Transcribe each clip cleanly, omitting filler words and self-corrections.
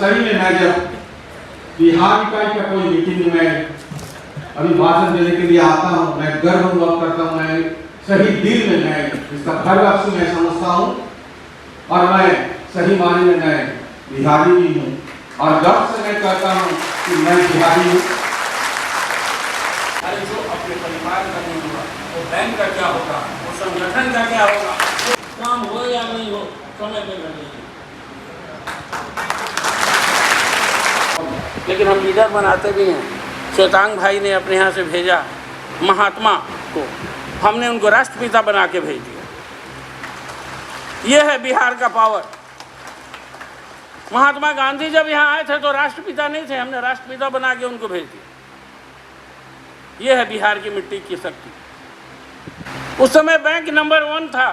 सही में मैं जब बिहार इकाई का कोई मीटिंग में अभी भाषण देने के लिए आता हूँ, मैं गर्व अनुभव करता हूँ, मैं सही दिल में मैं इसका गर्व मैं समझता हूँ और मैं सही मायने में मैं बिहारी भी हूँ और गर्व से मैं कहता हूँ कि मैं बिहारी हूँ। अरे जो अपने परिवार का नहीं होगा वो बैंक का क्या होगा, वो संगठन का क्या होगा, वो काम हो या नहीं हो समय पे लगेगी। लेकिन हम लीडर बनाते भी हैं। श्वेतांग भाई ने अपने यहाँ से भेजा महात्मा को, हमने उनको राष्ट्रपिता बना के भेज दिया। ये है बिहार का पावर। महात्मा गांधी जब यहाँ आए थे तो राष्ट्रपिता नहीं थे, हमने राष्ट्रपिता बना के उनको भेज दिया। ये है बिहार की मिट्टी की शक्ति। उस समय बैंक नंबर 1 था।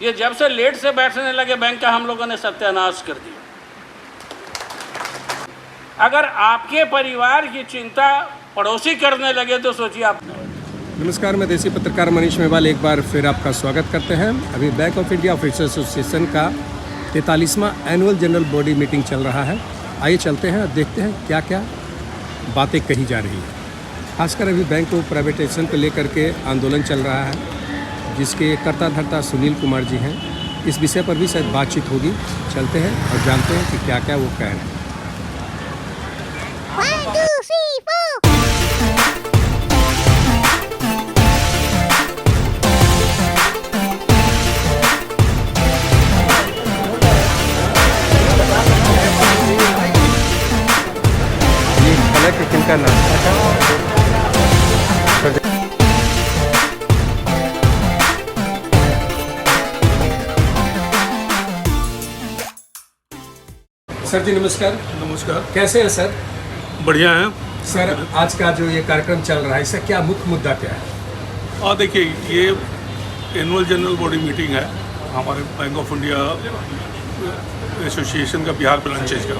ये जब से लेट से बैठने लगे बैंक का, हम लोगों ने सत्यानाश कर दिया। अगर आपके परिवार की चिंता पड़ोसी करने लगे तो सोचिए आप। नमस्कार, मैं देसी पत्रकार मनीष मेवाल एक बार फिर आपका स्वागत करते हैं। अभी bank of India officers association का 43वां एनुअल जनरल बॉडी मीटिंग चल रहा है। आइए चलते हैं और देखते हैं क्या क्या बातें कही जा रही हैं। खासकर अभी बैंक को प्राइवेटाइजेशन को लेकर के आंदोलन चल रहा है, जिसके कर्ता धर्ता सुनील कुमार जी हैं। इस विषय पर भी शायद बातचीत होगी। चलते हैं और जानते हैं कि क्या क्या वो कह रहे हैं। 1, 2, 3, 4 ये कलर किनका नाश्ता था? सर जी नमस्कार। नमस्कार। कैसे हैं सर? बढ़िया है सर। आज का जो ये कार्यक्रम चल रहा है, इसका क्या मुख्य मुद्दा क्या है? और देखिए, ये एनुअल जनरल बॉडी मीटिंग है हमारे बैंक ऑफ इंडिया एसोसिएशन का, बिहार ब्रांचेज का।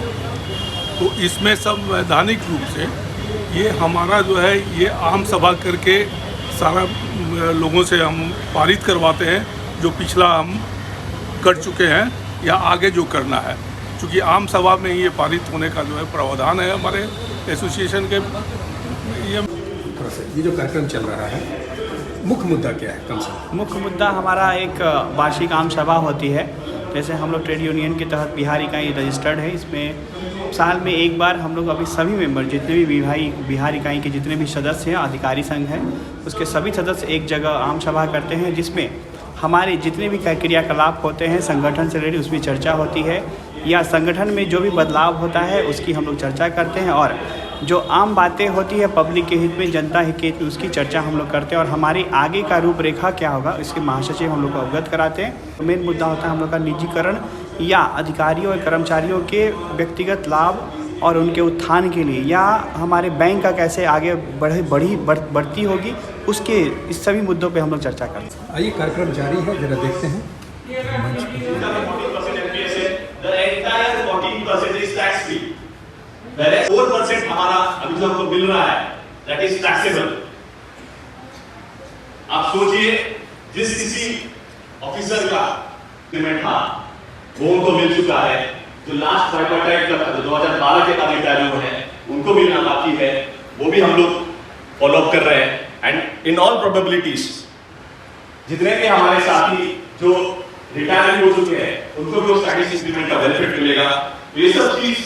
तो इसमें संवैधानिक रूप से ये हमारा जो है ये आम सभा करके सारा लोगों से हम पारित करवाते हैं जो पिछला हम कर चुके हैं या आगे जो करना है। क्योंकि आम सभा में ये पारित होने का जो है प्रावधान है हमारे एसोसिएशन के। ये जो कार्यक्रम चल रहा है, मुख्य मुद्दा क्या है? कम से कम मुख्य मुद्दा हमारा एक वार्षिक आम सभा होती है। जैसे हम लोग ट्रेड यूनियन के तहत बिहार इकाई रजिस्टर्ड है। इसमें साल में एक बार हम लोग अभी सभी मेंबर, जितने भी बिहार इकाई के जितने भी सदस्य हैं, अधिकारी संघ हैं, उसके सभी सदस्य एक जगह आम सभा करते हैं, जिसमें हमारे जितने भी क्रियाकलाप होते हैं संगठन से रिलेटेड उसमें चर्चा होती है, या संगठन में जो भी बदलाव होता है उसकी हम लोग चर्चा करते हैं, और जो आम बातें होती है पब्लिक के हित में, जनता के हित में, उसकी चर्चा हम लोग करते हैं। और हमारी आगे का रूपरेखा क्या होगा इसके महासचिव हम लोग को अवगत कराते हैं। मेन मुद्दा होता है हम लोग का निजीकरण या अधिकारियों और कर्मचारियों के व्यक्तिगत लाभ और उनके उत्थान के लिए, या हमारे बैंक का कैसे आगे बढ़ती होगी, उसके इस सभी मुद्दों पे हम लोग चर्चा करते हैं। आइए कार्यक्रम जारी है, जरा देखते हैं। Whereas 4% हमारा अभी जो हमको मिल रहा है that is taxable। आप सोचिए, जिस किसी ऑफिसर का पेमेंट वो उनको मिल चुका है, जो लास्ट ट्राइपार्टाइट का था, जो 2012 के बाद रिटायर हुए हैं, उनको मिलना बाकी है, वो भी हम लोग फॉलो अप कर रहे हैं। एंड इन ऑल प्रोबेबिलिटीज जितने भी हमारे साथी जो रिटायर हो चुके हैं उनको भी उस टैक्स इंक्रीमेंट का बेनिफिट मिलेगा। ये सब चीज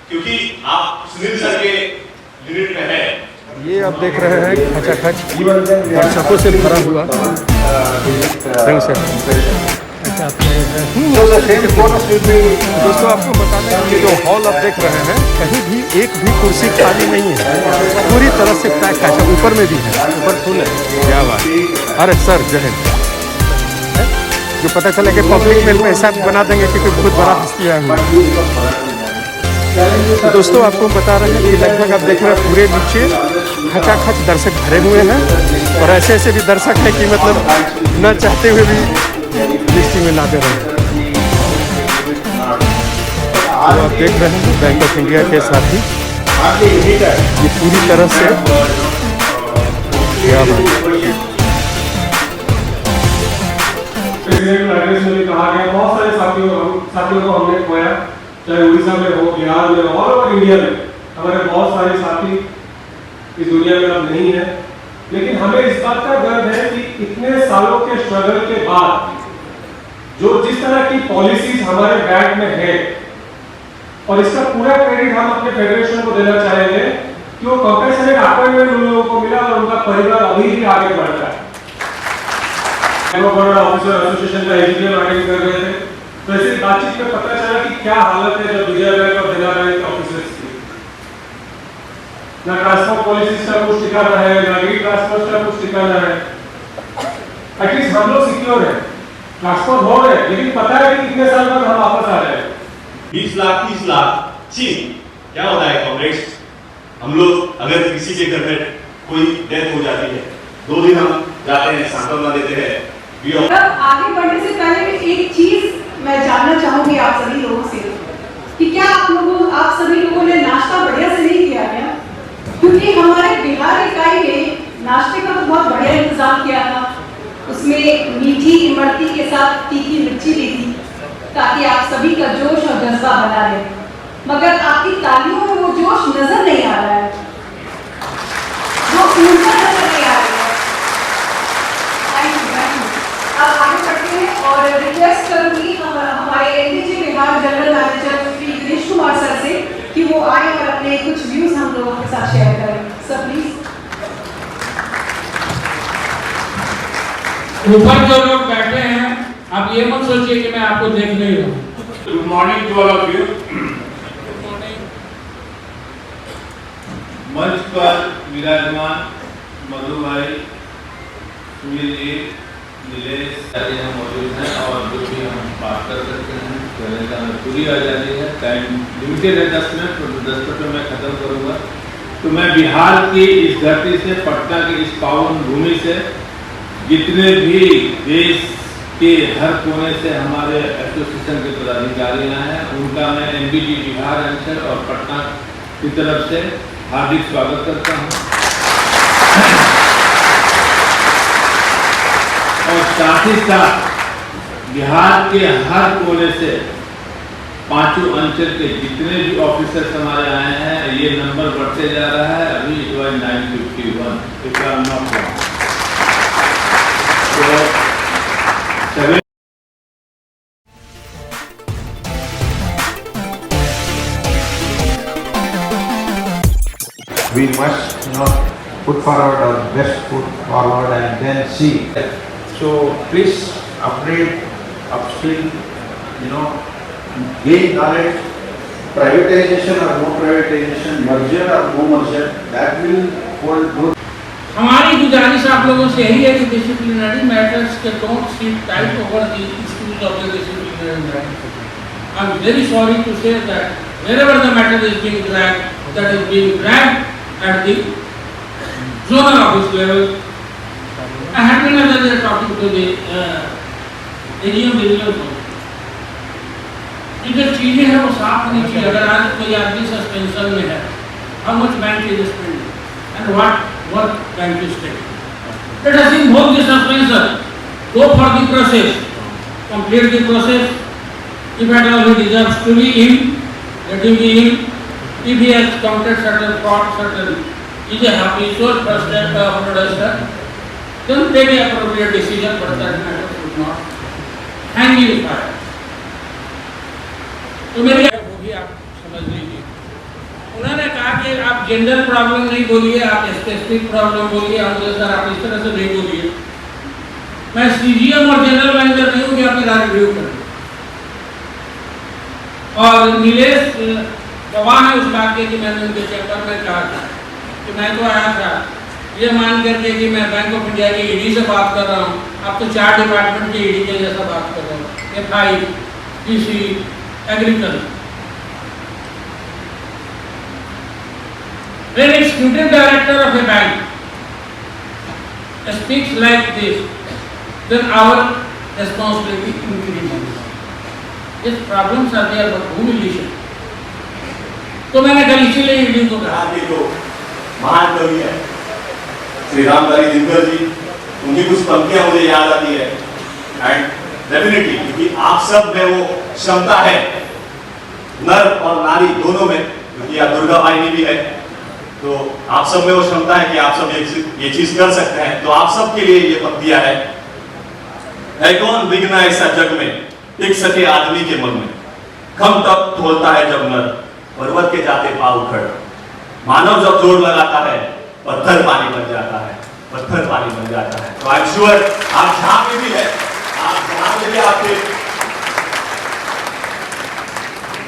क्योंकि आप सुनील सर के यूनिट में है। ये आप देख रहे हैं खचाखच दर्शकों से भरा हुआ रंग से। दोस्तों आपको बता दें कि जो हॉल आप देख रहे हैं, कहीं भी एक भी कुर्सी खाली नहीं है, पूरी तरह से पैक है। ऊपर में भी है, ऊपर फुल है। क्या बात। अरे सर जो है जो पता चला कि पब्लिक मेल में ऐसा बना देंगे क्योंकि बहुत बड़ा हस्ती है। तो दोस्तों आपको बता रहे हैं कि लगभग आप देख रहे हैं पूरे नीचे खचाखच दर्शक भरे हुए हैं, और ऐसे ऐसे भी दर्शक हैं कि मतलब न चाहते हुए भी लिस्टिंग में लाते रहे। तो आप देख रहे हैं बैंक ऑफ इंडिया के साथी ये पूरी तरह से क्या बात। प्रेसिडेंट एड्रेस में भी कहा गया, बहुत सारे साथियों को हमने खोया, चाहे उड़ीसा में हो, बिहार में, ऑल ओवर इंडिया में हमारे बहुत सारे साथी इस दुनिया में अब नहीं है। लेकिन हमें इस बात का गर्व है कि इतने सालों के स्ट्रगल के बाद जो जिस तरह की पॉलिसीज हमारे बैंक में है, और इसका पूरा क्रेडिट हम अपने फेडरेशन को देना चाहेंगे कि वो कंपेशनेट अपॉइंटमेंट उन लोगों को मिला और उनका परिवार अभी भी आगे बढ़ रहा है। ऑफिसर एसोसिएशन का एजीपीएम अटेंड कर रहे थे, तो ऐसी बातचीत में पता चला कि क्या हालत है जब विजय बैंक और देना बैंक के ऑफिसर्स की। ना ट्रांसपोर्ट पॉलिसीज का कुछ ठिकाना है, ना री ट्रांसपोर्ट का कुछ ठिकाना है। एटलीस्ट हम लोग सिक्योर है, ट्रांसपोर्ट हो रहे, लेकिन पता है कि कितने साल बाद हम वापस आ जाएंगे। 20 लाख 30 लाख चीन क्या होता है कॉम्रेड्स, हम लोग अगर किसी के घर में कोई डेथ हो जाती है, 2 दिन हम जाते हैं, सांत्वना देते हैं। आगे बढ़ने से पहले एक चीज मैं जानना चाहूंगी आप सभी लोगों से कि क्या आप सभी लोगों ने नाश्ता बढ़िया से नहीं किया क्या? क्योंकि हमारे बिहार इकाई ने नाश्ते का तो बहुत बढ़िया इंतजाम किया था, उसमें मीठी इमरती के साथ तीखी मिर्ची दी थी ताकि आप सभी का जोश और जज्बा बना रहे, मगर आपकी तालियों में वो जोश नजर नहीं आ रहा है, वो ऊर्जा नजर नहीं आ रही है। अब आगे बढ़ते हैं और रिक्वेस्ट करूंगी हमारे NDJ Bihar general manager Shri Dinesh Kumar sir से कि वो आए और अपने कुछ व्यूज हम लोगों के साथ शेयर करें। Sir please. ऊपर जो लोग बैठे हैं, आप ये मत सोचिए कि मैं आपको देख नहीं रहा हूँ। Good morning to all of you. मंच पर विराजमान मधु भाई, सुनील जी, नीलेश आदि हम मौजूद हैं और जो भी हम बात कर सकते हैं कहने का हमें पूरी आज़ादी है। टाइम लिमिटेड है 10 मिनट, तो 10 मिनट में मैं ख़त्म करूँगा। तो मैं बिहार की इस धरती से, पटना की इस पावन भूमि से, जितने भी देश के हर कोने से हमारे एसोसिएशन के पदाधिकारी आए हैं, उनका मैं एमबीडी बिहार अंचल और पटना की तरफ से हार्दिक स्वागत करता हूँ। और साथ ही साथ बिहार के हर कोने से 5 अंचल के जितने भी ऑफिसर्स हमारे आए हैं, ये नंबर बढ़ते जा रहा है। अभी it was 951 if I am not wrong। तो we must put forward our best foot forward and then see. So please upgrade, upskill, gain knowledge. Privatization or no privatization, merger or no merger, that will hold good. हमारी गुजारिश आप लोगों से यही है कि disciplinary matters के don't sit tight over the issues of the disciplinary matters. I am very sorry to say that wherever the matter is being dragged, that is being dragged at the zonal office level. I had been earlier talking to the AGM regional zone. जो चीजें हैं वो साफ होनी चाहिए। अगर आज कोई आदमी सस्पेंशन में है, how much bank is spending and what bank is taking. Let us invoke the suspension, go for the process, complete the process. If at all he deserves to be in, let him be in. If he has committed certain fraud, certain is a habitual frustrated fraudster, then take the appropriate decision, but that matter should not hang in fire. तो मेरी वो भी आप समझ लीजिए। उन्होंने कहा कि आप जेंडर प्रॉब्लम नहीं बोलिए, आप स्पेसिफिक प्रॉब्लम बोलिए। हम बोले सर आप इस तरह से नहीं बोलिए, मैं सीजीएम और जनरल मैनेजर नहीं हूँ कि आप मेरा रिव्यू करें। और नीलेश गवाह है उस बात के कि मैंने उनके चैप्टर में कहा था कि मैं तो आया था ये मान करके कि मैं बैंक ऑफ इंडिया की ईडी से बात कर रहा हूँ, आप तो 4 डिपार्टमेंट की ईडी के जैसा बात कर रहे हो। FI, PC, agriculture. When executive director of a bank speaks like this, then our responsibility increases. These problems are there, but who will listen? तो मैंने कल इसीलिए ईडी को कहा कि जो महान कवि है श्री रामधारी दिनकर जी, उनकी कुछ पंक्तियां मुझे याद आती है। एंड डेफिनेटली, क्योंकि आप सब में वो क्षमता है, नर और नारी दोनों में, क्योंकि आप दुर्गा वाहिनी भी है, तो आप सब में वो क्षमता है कि आप सब ये चीज कर सकते हैं। तो आप सब के लिए ये पंक्तियां है कौन विघ्न ऐसा जग में टिक सके आदमी के मन में, खम तब खोलता है जब नर पर्वत के जाते पाँव उखड़, मानव जब जोर लगाता है पत्थर पानी बन जाता है, पत्थर पानी बन जाता है। तो आई एम श्योर आप जहां पे भी है, आप जहां पे भी आपके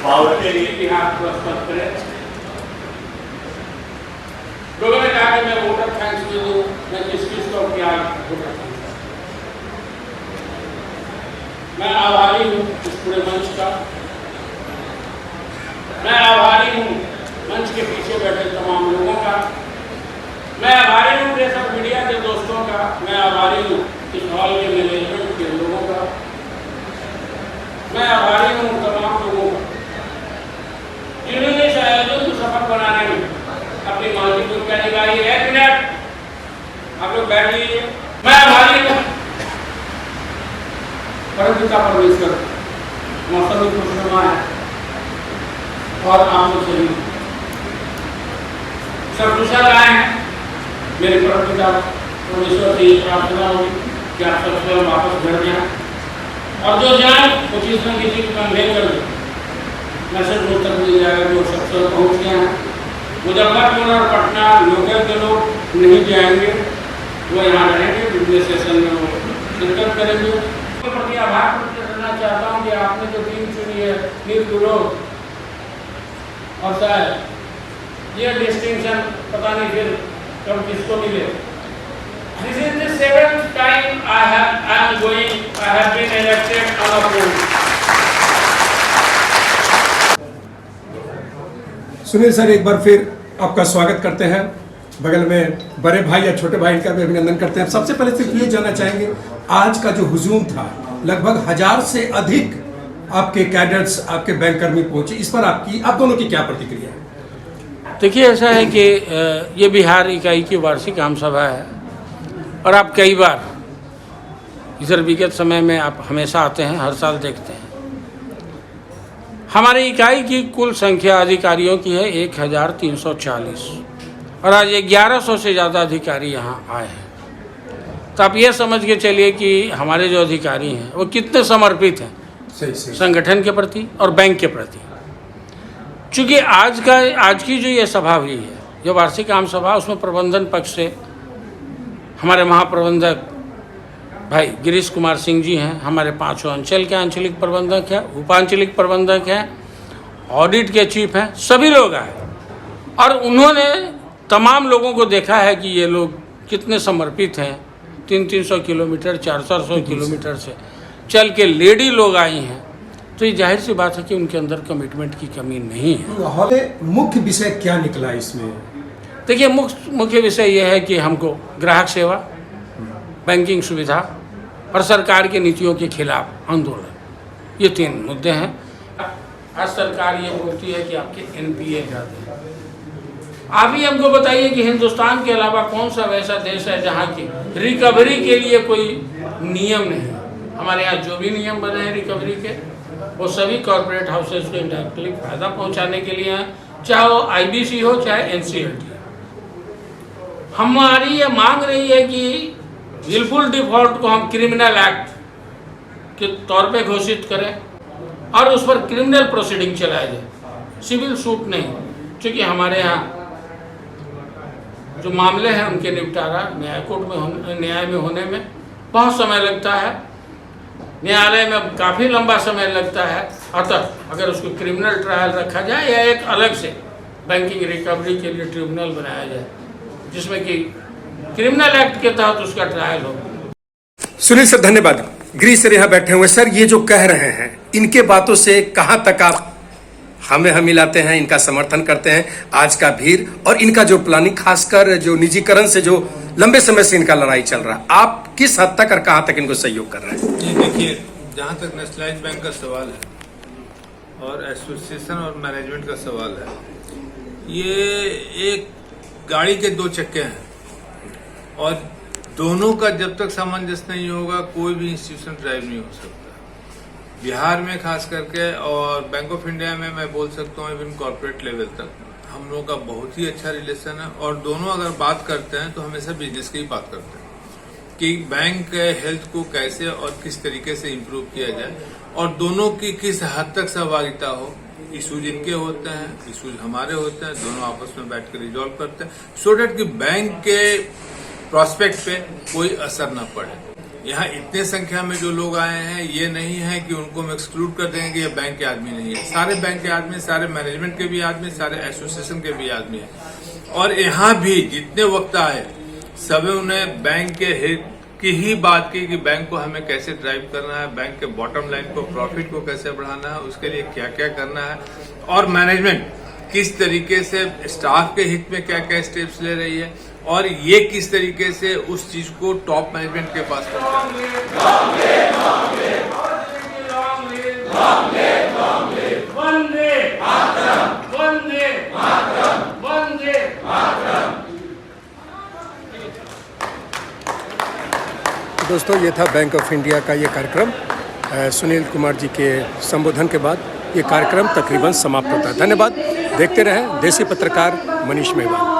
पावर के लिए इतिहास प्रस्तुत करें। लोगों ने कहा कि मैं वोटर थैंक्स दे दूं, मैं किस को क्या वोटर थैंक्स। मैं आभारी हूं इस पूरे मंच का, मैं आभारी हूं मंच के पीछे बैठे तमाम लोगों का, मैं आभारी हूं प्रेस और मीडिया के दोस्तों का, मैं आभारी हूं इस हॉल के मैनेजमेंट के लोगों का, मैं आभारी हूं तमाम लोगों का जिन्होंने इस आयोजन को सफल बनाने में अपनी महत्वपूर्ण भूमिका निभाई है। 1 मिनट आप लोग बैठ लीजिए। मैं आभारी हूं परमपिता परमेश्वर, मौसम भी खुशनुमा है और आप लोग सभी सब कुशल आए हैं। मेरे परमपिता परमेश्वर से ये प्रार्थना होगी कि आप सब स्वयं वापस घर जाएं, और जो जाए वो चीज में किसी को कंधे कर दे, मैसेज लोग तक मिल जाएगा जो सबसे पहुँच गए हैं। मुजफ्फरपुर और पटना लोकल के लोग नहीं जाएंगे, वो यहाँ रहेंगे, बिजनेस सेशन में वो शिरकत करेंगे। उसके प्रति आभार प्रकट करना चाहता हूँ कि आपने जो टीम चुनी है निर्विरोध, और शायद ये डिस्टिंक्शन पता नहीं फिर कब किसको मिले। This is the 7th time I have been elected unopposed. Sunil sir, एक बार फिर आपका स्वागत करते हैं। बगल में बड़े भाई या छोटे भाई का भी अभिनंदन करते हैं। सबसे पहले सिर्फ ये जानना चाहेंगे, आज का जो हुजूम था, लगभग 1000 से अधिक आपके कैडेट्स, आपके बैंककर्मी पहुंचे, इस पर आप दोनों की क्या प्रतिक्रिया है? देखिए, ऐसा है कि ये बिहार इकाई की वार्षिक आम सभा है, और आप कई बार इधर विगत समय में आप हमेशा आते हैं, हर साल देखते हैं। हमारी इकाई की कुल संख्या अधिकारियों की है 1340, और आज 1100 से ज़्यादा अधिकारी यहाँ आए हैं। तो आप ये समझ के चलिए कि हमारे जो अधिकारी हैं वो कितने समर्पित हैं संगठन के प्रति और बैंक के प्रति। चूँकि आज की जो ये सभा हुई है, जो वार्षिक आम सभा, उसमें प्रबंधन पक्ष से हमारे महाप्रबंधक भाई गिरीश कुमार सिंह जी हैं, हमारे 5 अंचल के आंचलिक प्रबंधक हैं, उपांचलिक प्रबंधक हैं, ऑडिट के चीफ हैं, सभी लोग आए, और उन्होंने तमाम लोगों को देखा है कि ये लोग कितने समर्पित हैं। 300 किलोमीटर 400 किलोमीटर से चल के लेडी लोग आई हैं, तो ये जाहिर सी बात है कि उनके अंदर कमिटमेंट की कमी नहीं है। मुख्य विषय क्या निकला इसमें? देखिए, मुख्य विषय ये है कि हमको ग्राहक सेवा, बैंकिंग सुविधा और सरकार की नीतियों के खिलाफ आंदोलन, ये 3 मुद्दे हैं। आज सरकार ये बोलती है कि आपके NPA ज़्यादा है। आप ही हमको बताइए कि हिंदुस्तान के अलावा कौन सा वैसा देश है जहाँ की रिकवरी के लिए कोई नियम नहीं। हमारे यहाँ जो भी नियम बने हैं रिकवरी के, वो सभी कॉर्पोरेट हाउसेज को इंडायरेक्टली फायदा पहुँचाने के लिए हैं, चाहे वो IBC हो चाहे NCLT। हमारी ये मांग रही है कि विलफुल डिफॉल्ट को हम क्रिमिनल एक्ट के तौर पे घोषित करें और उस पर क्रिमिनल प्रोसीडिंग चलाया जाए, सिविल सूट नहीं। क्योंकि हमारे यहाँ जो मामले हैं उनके निपटारा न्याय में होने में बहुत समय लगता है, न्यायालय में काफ़ी लंबा समय लगता है। अतः अगर उसको क्रिमिनल ट्रायल रखा जाए या एक अलग से बैंकिंग रिकवरी के लिए ट्रिब्यूनल बनाया जाए जिसमें कि क्रिमिनल एक्ट के तहत उसका ट्रायल हो। सुनील सर, धन्यवाद। गिरीश सर यहाँ बैठे हुए। सर, ये जो कह रहे हैं, इनके बातों से कहाँ तक आप हमें मिलाते हैं, इनका समर्थन करते हैं? आज का भीड़ और इनका जो प्लानिंग, खासकर जो निजीकरण से जो लंबे समय से इनका लड़ाई चल रहा है, आप किस हद तक और कहाँ तक इनको सहयोग कर रहे हैं? जी देखिए, जहाँ तक नेशनलाइज बैंक का सवाल है और एसोसिएशन और मैनेजमेंट का सवाल है, ये एक गाड़ी के 2 चक्के हैं, और दोनों का जब तक सामंजस्य नहीं होगा कोई भी इंस्टीट्यूशन ड्राइव नहीं हो सकता। बिहार में खास करके और बैंक ऑफ इंडिया में मैं बोल सकता हूँ इवन कॉर्पोरेट लेवल तक हम लोगों का बहुत ही अच्छा रिलेशन है। और दोनों अगर बात करते हैं तो हमेशा बिजनेस की ही बात करते हैं कि बैंक हेल्थ को कैसे और किस तरीके से इम्प्रूव किया जाए और दोनों की किस हद तक सहभागिता हो। इशूज इनके होते हैं, इशूज हमारे होते हैं, दोनों आपस में बैठ कर रिजॉल्व करते हैं सो डेट कि बैंक के प्रोस्पेक्ट पे कोई असर न पड़े। यहाँ इतने संख्या में जो लोग आए हैं ये नहीं है कि उनको हम एक्सक्लूड कर देंगे कि ये बैंक के आदमी नहीं है। सारे बैंक के आदमी, सारे मैनेजमेंट के भी आदमी, सारे एसोसिएशन के भी आदमी हैं। और यहाँ भी जितने वक्ता आए सभी उन्हें बैंक के हित की ही बात की कि बैंक को हमें कैसे ड्राइव करना है, बैंक के बॉटम लाइन को, प्रॉफिट को कैसे बढ़ाना है, उसके लिए क्या क्या करना है और मैनेजमेंट किस तरीके से स्टाफ के हित में क्या क्या स्टेप्स ले रही है और ये किस तरीके से उस चीज को टॉप मैनेजमेंट के पास दोस्तों, ये था बैंक ऑफ इंडिया का ये कार्यक्रम। सुनील कुमार जी के संबोधन के बाद ये कार्यक्रम तकरीबन समाप्त होता है। धन्यवाद। देखते रहें देसी पत्रकार मनीष मेवाड़।